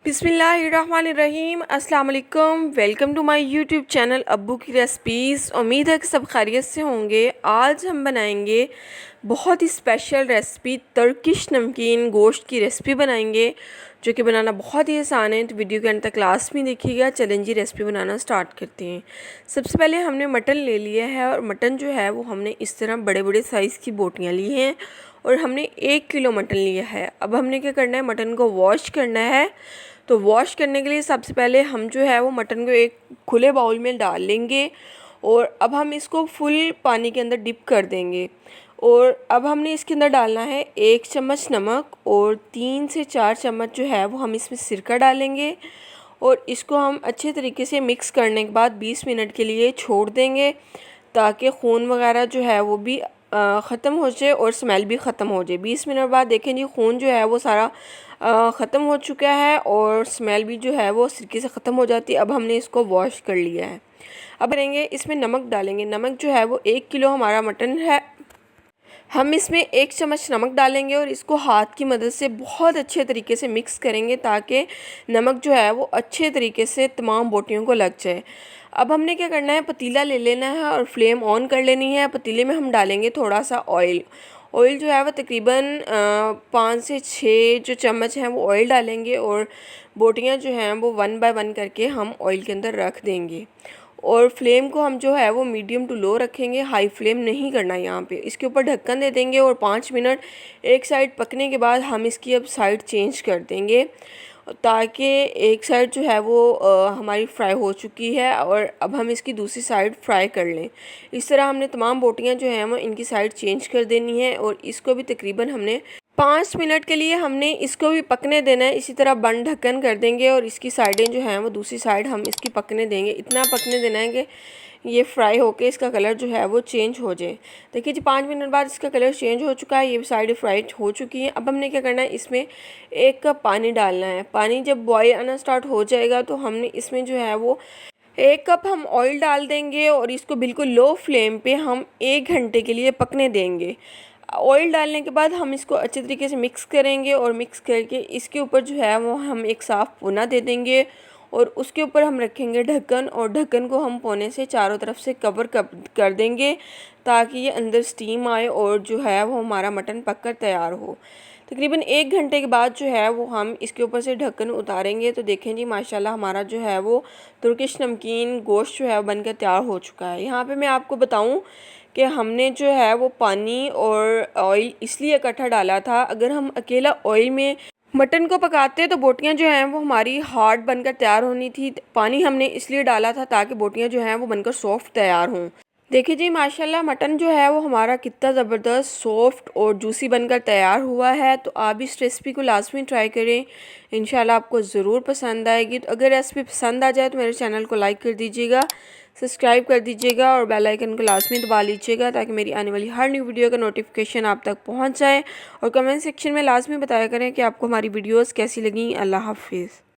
बिस्मिल्लाहिर्रहमानिर्रहीम। अस्सलाम वालेकुम। Welcome to my YouTube channel अब्बू की रेसिपीज़। उम्मीद है कि सब खैरियत से होंगे। आज हम बनाएंगे बहुत ही स्पेशल रेसिपी, तुर्किश नमकीन गोश्त की रेसिपी बनाएंगे, जो कि बनाना बहुत ही आसान है। तो वीडियो के अंत तक क्लास में देखिएगा। चलें जी, रेसिपी बनाना स्टार्ट करते हैं। सबसे पहले हमने मटन ले लिया है और मटन जो है वो हमने इस तरह बड़े बड़े साइज़ की बोटियाँ ली हैं और हमने 1 किलो मटन लिया है। अब हमने क्या करना है, मटन को वॉश करना है। तो वॉश करने के लिए सबसे पहले हम जो है वो मटन को एक खुले बाउल में डाल लेंगे और अब हम इसको फुल पानी के अंदर डिप कर देंगे। और अब हमने इसके अंदर डालना है 1 चम्मच नमक और 3 से 4 चम्मच जो है वो हम इसमें सिरका डालेंगे और इसको हम अच्छे तरीके से मिक्स करने के बाद 20 मिनट के लिए छोड़ देंगे, ताकि खून वगैरह जो है वो भी ख़त्म हो जाए और स्मेल भी ख़त्म हो जाए। 20 मिनट बाद देखें जी, खून जो है वो सारा ख़त्म हो चुका है और स्मेल भी जो है वो सिरके से ख़त्म हो जाती है। अब हमने इसको वॉश कर लिया है। अब करेंगे, इसमें नमक डालेंगे। नमक जो है वो 1 किलो हमारा मटन है, हम इसमें 1 चम्मच नमक डालेंगे और इसको हाथ की मदद से बहुत अच्छे तरीके से मिक्स करेंगे, ताकि नमक जो है वो अच्छे तरीके से तमाम बोटियों को लग जाए। अब हमने क्या करना है, पतीला ले लेना है और फ्लेम ऑन कर लेनी है। पतीले में हम डालेंगे थोड़ा सा ऑयल। ऑयल जो है वो तकरीबन 5 से 6 जो चम्मच हैं वो ऑयल डालेंगे और बोटियां जो हैं वो 1 बाय 1 करके हम ऑयल के अंदर रख देंगे। और फ्लेम को हम जो है वो मीडियम टू लो रखेंगे, हाई फ्लेम नहीं करना यहाँ पे। इसके ऊपर ढक्कन दे देंगे और 5 मिनट एक साइड पकने के बाद हम इसकी अब साइड चेंज कर देंगे, ताकि एक साइड जो है वो हमारी फ्राई हो चुकी है और अब हम इसकी दूसरी साइड फ्राई कर लें। इस तरह हमने तमाम बोटियां जो हैं वो इनकी साइड चेंज कर देनी है और इसको भी तकरीबन हमने 5 मिनट के लिए हमने इसको भी पकने देना है। इसी तरह बंद ढक्कन कर देंगे और इसकी साइडें जो हैं वो दूसरी साइड हम इसकी पकने देंगे। इतना पकने देना है कि ये फ्राई होके इसका कलर जो है वो चेंज हो जाए। देखिए जी, 5 मिनट बाद इसका कलर चेंज हो चुका है, ये साइड फ्राई हो चुकी है। अब हमने क्या करना है, इसमें 1 कप पानी डालना है। पानी जब बॉयल आना स्टार्ट हो जाएगा तो हमने इसमें जो है वो 1 कप हम ऑयल डाल देंगे और इसको बिल्कुल लो फ्लेम पे हम 1 घंटे के लिए पकने देंगे। ऑयल डालने के बाद हम इसको अच्छे तरीके से मिक्स करेंगे और मिक्स करके इसके ऊपर जो है वो हम एक साफ़ पूना दे देंगे और उसके ऊपर हम रखेंगे ढक्कन और ढक्कन को हम पौने से चारों तरफ से कवर कर देंगे, ताकि ये अंदर स्टीम आए और जो है वो हमारा मटन पक कर तैयार हो। तकरीबन 1 घंटे के बाद जो है वो हम इसके ऊपर से ढक्कन उतारेंगे तो देखें जी, माशाल्लाह हमारा जो है वो तुर्किश नमकीन गोश्त जो है वो बनकर तैयार हो चुका है। यहाँ पे मैं आपको बताऊँ कि हमने जो है वो पानी और ऑयल इसलिए इकट्ठा डाला था। अगर हम अकेला ऑयल में मटन को पकाते तो बोटियां जो हैं वो हमारी हार्ड बनकर तैयार होनी थी। पानी हमने इसलिए डाला था ताकि बोटियां जो हैं वो बनकर सॉफ्ट तैयार हों। देखिए जी, माशाल्लाह मटन जो है वो हमारा कितना ज़बरदस्त सॉफ्ट और जूसी बनकर तैयार हुआ है। तो आप इस रेसिपी को लाजमी ट्राई करें, इंशाल्लाह आपको ज़रूर पसंद आएगी। तो अगर रेसिपी पसंद आ जाए तो मेरे चैनल को लाइक कर दीजिएगा, सब्सक्राइब कर दीजिएगा और बेल आइकन को लाजमी दबा लीजिएगा, ताकि मेरी आने वाली हर न्यू वीडियो का नोटिफिकेशन आप तक पहुँच जाए। और कमेंट सेक्शन में लाजमी बताया करें कि आपको हमारी वीडियोज़ कैसी लगी। अल्लाह हाफिज़।